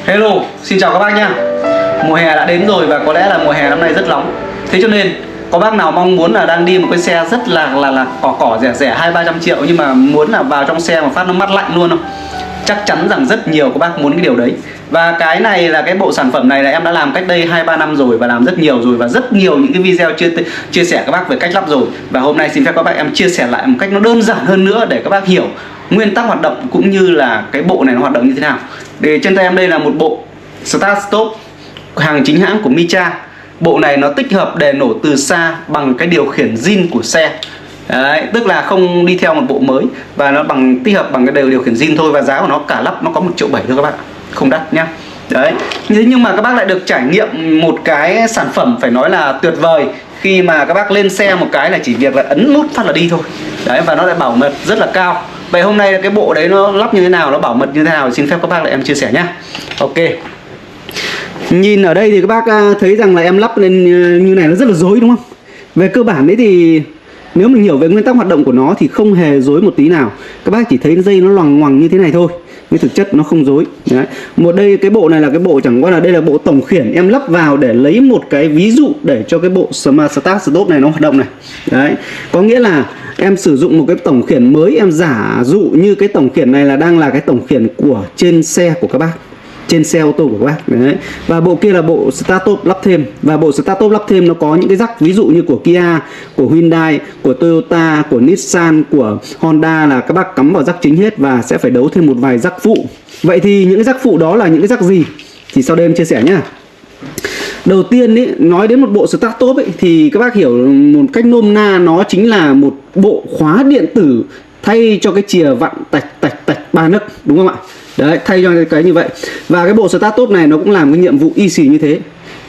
Hello, xin chào các bác nhá. Mùa hè đã đến rồi và có lẽ là mùa hè năm nay rất nóng. Thế cho nên có bác nào mong muốn là đang đi một cái xe rất là cỏ rẻ rẻ 200-300 triệu nhưng mà muốn là vào trong xe mà phát nó mát lạnh luôn không? Chắc chắn rằng rất nhiều các bác muốn cái điều đấy. Và cái này là cái bộ sản phẩm này là em đã làm cách đây 2-3 năm rồi và làm rất nhiều rồi, và rất nhiều những cái video chia sẻ các bác về cách lắp rồi. Và hôm nay xin phép các bác em chia sẻ lại một cách nó đơn giản hơn nữa để các bác hiểu nguyên tắc hoạt động cũng như là cái bộ này nó hoạt động như thế nào. Để trên tay em đây là một bộ Start Stop hàng chính hãng của Micha. Bộ này nó tích hợp đèn nổ từ xa bằng cái điều khiển zin của xe. Đấy, tức là không đi theo một bộ mới và nó tích hợp bằng cái điều khiển zin thôi, và giá của nó cả lắp nó có 1,7 triệu thôi các bạn, không đắt nhá. Đấy, thế nhưng mà các bác lại được trải nghiệm một cái sản phẩm phải nói là tuyệt vời khi mà các bác lên xe một cái là chỉ việc là ấn nút phát là đi thôi. Đấy, và nó lại bảo mật rất là cao. Vậy hôm nay cái bộ đấy nó lắp như thế nào, nó bảo mật như thế nào, xin phép các bác lại em chia sẻ nhá. Ok. Nhìn ở đây thì các bác thấy rằng là em lắp lên như này nó rất là rối đúng không? Về cơ bản đấy thì nếu mình hiểu về nguyên tắc hoạt động của nó thì không hề rối một tí nào. Các bác chỉ thấy dây nó loằng ngoằng như thế này thôi, nhưng thực chất nó không rối. Đấy. Cái bộ này là cái bộ chẳng qua là đây là bộ tổng khiển em lắp vào để lấy một cái ví dụ để cho cái bộ Smart Start Stop này nó hoạt động này. Đấy. Có nghĩa là em sử dụng một cái tổng khiển mới, em giả dụ như cái tổng khiển này là đang là cái tổng khiển của trên xe của các bác, trên xe ô tô của các bác. Đấy. Và bộ kia là bộ Start Stop lắp thêm. Và bộ Start Stop lắp thêm nó có những cái rắc ví dụ như của Kia, của Hyundai, của Toyota, của Nissan, của Honda là các bác cắm vào rắc chính hết và sẽ phải đấu thêm một vài rắc phụ. Vậy thì những cái rắc phụ đó là những cái rắc gì thì sau đây em chia sẻ nhá. Đầu tiên ý, nói đến một bộ Start Stop ấy, thì các bác hiểu một cách nôm na nó chính là một bộ khóa điện tử thay cho cái chìa vặn tạch 3 nấc, đúng không ạ? Đấy, thay cho cái như vậy. Và cái bộ Start Stop này nó cũng làm cái nhiệm vụ y xì như thế.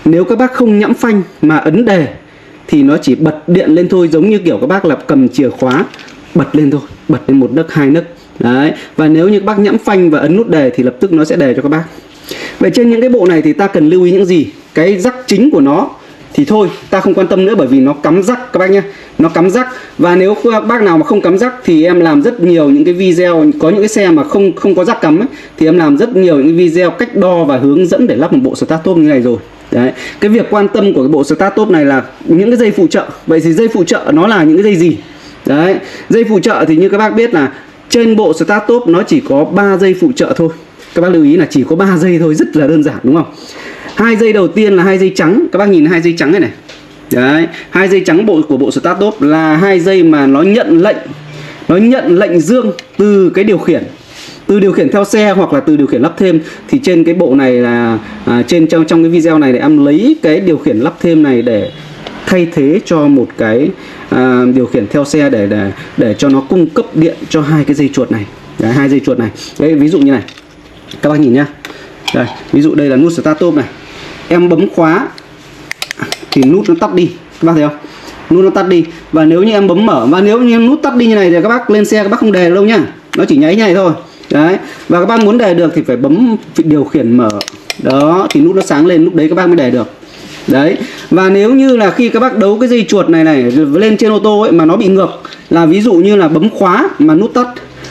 Nếu các bác không nhẫm phanh mà ấn đề thì nó chỉ bật điện lên thôi, giống như kiểu các bác là cầm chìa khóa bật lên thôi, bật lên 1 nấc 2 nấc. Đấy. Và nếu như các bác nhẫm phanh và ấn nút đề thì lập tức nó sẽ đề cho các bác. Vậy trên những cái bộ này thì ta cần lưu ý những gì? Cái rắc chính của nó thì thôi ta không quan tâm nữa, bởi vì nó cắm rắc các bác nhé, nó cắm rắc. Và nếu bác nào mà không cắm rắc thì em làm rất nhiều những cái video, có những cái xe mà không có rắc cắm ấy, thì em làm rất nhiều những video cách đo và hướng dẫn để lắp một bộ Start Stop như này rồi. Đấy, cái việc quan tâm của cái bộ Start Stop này là những cái dây phụ trợ. Vậy thì dây phụ trợ nó là những cái dây gì? Đấy, dây phụ trợ thì như các bác biết là trên bộ Start Stop nó chỉ có 3 dây phụ trợ thôi. Các bác lưu ý là chỉ có 3 dây thôi, rất là đơn giản đúng không? 2 dây đầu tiên là 2 dây trắng, các bác nhìn 2 dây trắng này này. Đấy, 2 dây trắng của bộ Start Stop là 2 dây mà nó nhận lệnh dương từ cái điều khiển, từ điều khiển theo xe hoặc là từ điều khiển lắp thêm. Thì trên cái bộ này là trong cái video này để em lấy cái điều khiển lắp thêm này để thay thế cho một cái điều khiển theo xe để cho nó cung cấp điện cho 2 cái dây chuột này. Đấy, 2 dây chuột này. Đấy, ví dụ như này. Các bác nhìn nhá. Đây, ví dụ đây là nút Start Stop này. Em bấm khóa thì nút nó tắt đi, các bác thấy không? Nút nó tắt đi. Và nếu như em bấm mở, và nếu như em nút tắt đi như này thì các bác lên xe các bác không đề đâu nhá. Nó chỉ nháy như này thôi. Đấy. Và các bác muốn đề được thì phải bấm điều khiển mở. Đó, thì nút nó sáng lên, lúc đấy các bác mới đề được. Đấy. Và nếu như là khi các bác đấu cái dây chuột này lên trên ô tô ấy mà nó bị ngược, là ví dụ như là bấm khóa mà nút tắt,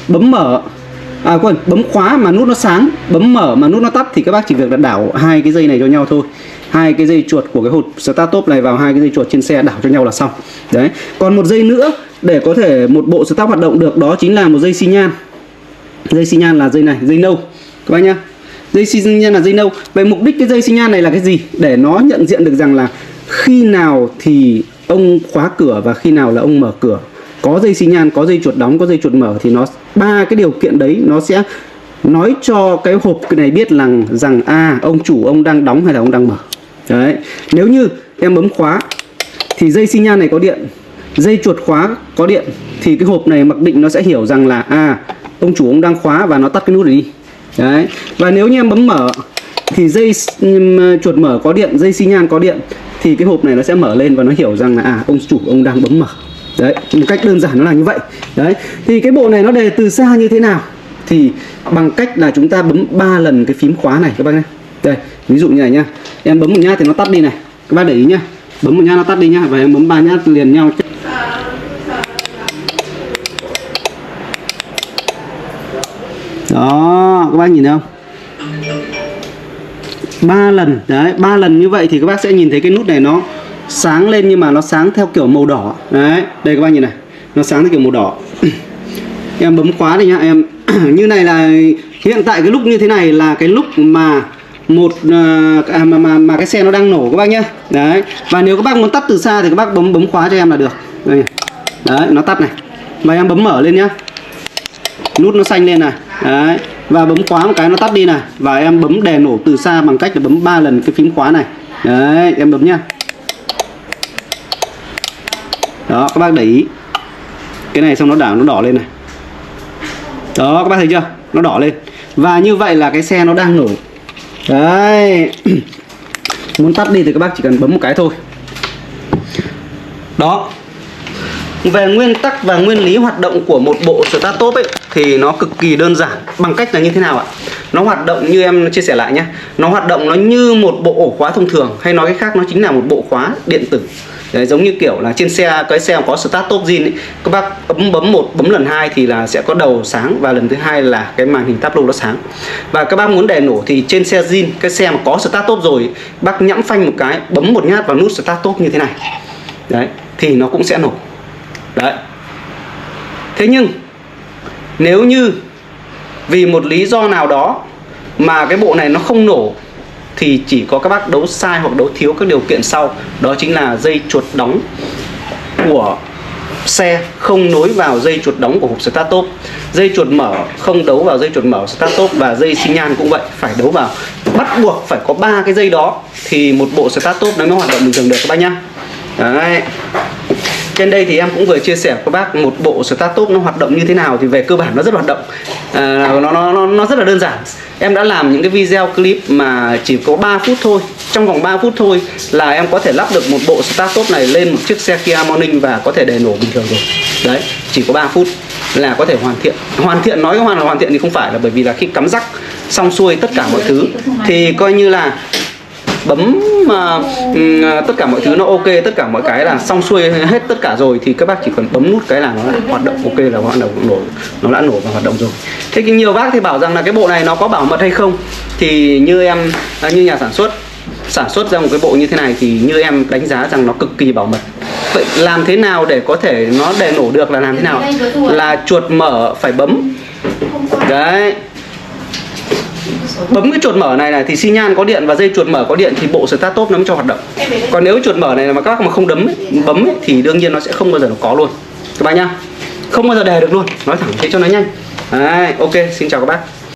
bấm mở bấm khóa mà nút nó sáng, bấm mở mà nút nó tắt, thì các bác chỉ việc là đảo 2 cái dây này cho nhau thôi. 2 cái dây chuột của cái hộp Start Stop này vào 2 cái dây chuột trên xe, đảo cho nhau là xong. Đấy. Còn một dây nữa để có thể một bộ Start hoạt động được, đó chính là một dây xi nhan. Dây xi nhan là dây này, dây nâu các bác nhá. Dây xi nhan là dây nâu. Vậy mục đích cái dây xi nhan này là cái gì? Để nó nhận diện được rằng là khi nào thì ông khóa cửa và khi nào là ông mở cửa. Có dây xi nhan, có dây chuột đóng, có dây chuột mở thì nó 3 cái điều kiện đấy nó sẽ nói cho cái hộp này biết rằng ông chủ ông đang đóng hay là ông đang mở. Đấy. Nếu như em bấm khóa thì dây xi nhan này có điện, dây chuột khóa có điện, thì cái hộp này mặc định nó sẽ hiểu rằng là ông chủ ông đang khóa và nó tắt cái nút này đi. Đấy. Và nếu như em bấm mở thì dây chuột mở có điện, dây xi nhan có điện, thì cái hộp này nó sẽ mở lên và nó hiểu rằng là ông chủ ông đang bấm mở. Đấy, một cách đơn giản nó là như vậy. Đấy, thì cái bộ này nó đề từ xa như thế nào? Thì bằng cách là chúng ta bấm 3 lần cái phím khóa này các bác nhé. Đây, ví dụ như này nhá. Em bấm một nhát thì nó tắt đi này. Các bác để ý nhá. Bấm một nhát nó tắt đi nhá, và em bấm 3 nhát liền nhau. Đó, các bác nhìn thấy không? 3 lần. Đấy, 3 lần như vậy thì các bác sẽ nhìn thấy cái nút này nó sáng lên, nhưng mà nó sáng theo kiểu màu đỏ. Đấy, đây các bác nhìn này, nó sáng theo kiểu màu đỏ. Em bấm khóa đi nhá em. Như này là hiện tại cái lúc như thế này là cái lúc mà mà cái xe nó đang nổ các bác nhá. Đấy, và nếu các bác muốn tắt từ xa thì các bác bấm khóa cho em là được. Đây. Đấy, nó tắt này. Và em bấm mở lên nhá. Nút nó xanh lên này. Đấy, và bấm khóa một cái nó tắt đi này. Và em bấm đèn nổ từ xa bằng cách là bấm 3 lần cái phím khóa này. Đấy, em bấm nhá. Đó, các bác để ý. Cái này xong nó đỏ lên này. Đó, các bác thấy chưa? Nó đỏ lên. Và như vậy là cái xe nó đang nổ. Đấy. Muốn tắt đi thì các bác chỉ cần bấm một cái thôi. Đó. Về nguyên tắc và nguyên lý hoạt động của một bộ start top ấy thì nó cực kỳ đơn giản. Bằng cách là như thế nào ạ? Nó hoạt động như em chia sẻ lại nhé. Nó hoạt động nó như một bộ ổ khóa thông thường, hay nói cách khác nó chính là một bộ khóa điện tử. Đấy, giống như kiểu là trên xe, cái xe có start top zin ấy, các bác bấm 1, bấm lần 2 thì là sẽ có đầu sáng, và lần thứ hai là cái màn hình tablo nó sáng. Và các bác muốn đèn nổ thì trên xe zin, cái xe mà có start top rồi, bác nhẫm phanh một cái, bấm một nhát vào nút start top như thế này. Đấy, thì nó cũng sẽ nổ. Đấy. Thế nhưng nếu như vì một lý do nào đó mà cái bộ này nó không nổ thì chỉ có các bác đấu sai hoặc đấu thiếu các điều kiện sau. Đó chính là dây chuột đóng của xe không nối vào dây chuột đóng của hộp start top, dây chuột mở không đấu vào dây chuột mở start top, và dây xi nhan cũng vậy, phải đấu vào. Bắt buộc phải có 3 cái dây đó thì một bộ start top nó mới hoạt động bình thường được các bác nhá. Đấy. Trên đây thì em cũng vừa chia sẻ với các bác một bộ start top nó hoạt động như thế nào. Thì về cơ bản nó rất hoạt động, nó rất là đơn giản. Em đã làm những cái video clip mà chỉ có 3 phút thôi. Trong vòng 3 phút thôi là em có thể lắp được một bộ start top này lên một chiếc xe Kia Morning và có thể để nổ bình thường rồi. Đấy, chỉ có 3 phút là có thể hoàn thiện. Hoàn thiện, nói là hoàn thiện thì không phải, là bởi vì là khi cắm rắc xong xuôi tất cả mọi thứ thì coi như là bấm tất cả mọi thứ nó ok, tất cả mọi cái là xong xuôi hết tất cả rồi, thì các bác chỉ cần bấm nút cái là nó hoạt động ok, là nó đã nổ và hoạt động rồi. Thế thì nhiều bác thì bảo rằng là cái bộ này nó có bảo mật hay không, thì như nhà sản xuất ra một cái bộ như thế này thì như em đánh giá rằng nó cực kỳ bảo mật. Vậy làm thế nào để có thể nó để nổ được là làm thế nào? Là chuột mở phải bấm. Đấy. Bấm cái chuột mở này thì xi nhan có điện và dây chuột mở có điện thì bộ start top nó mới cho hoạt động. Còn nếu chuột mở này mà các bác mà không bấm ấy, thì đương nhiên nó sẽ không bao giờ nó có luôn các bác nhá. Không bao giờ đề được luôn, nói thẳng thế cho nó nhanh. Đấy, ok, xin chào các bác.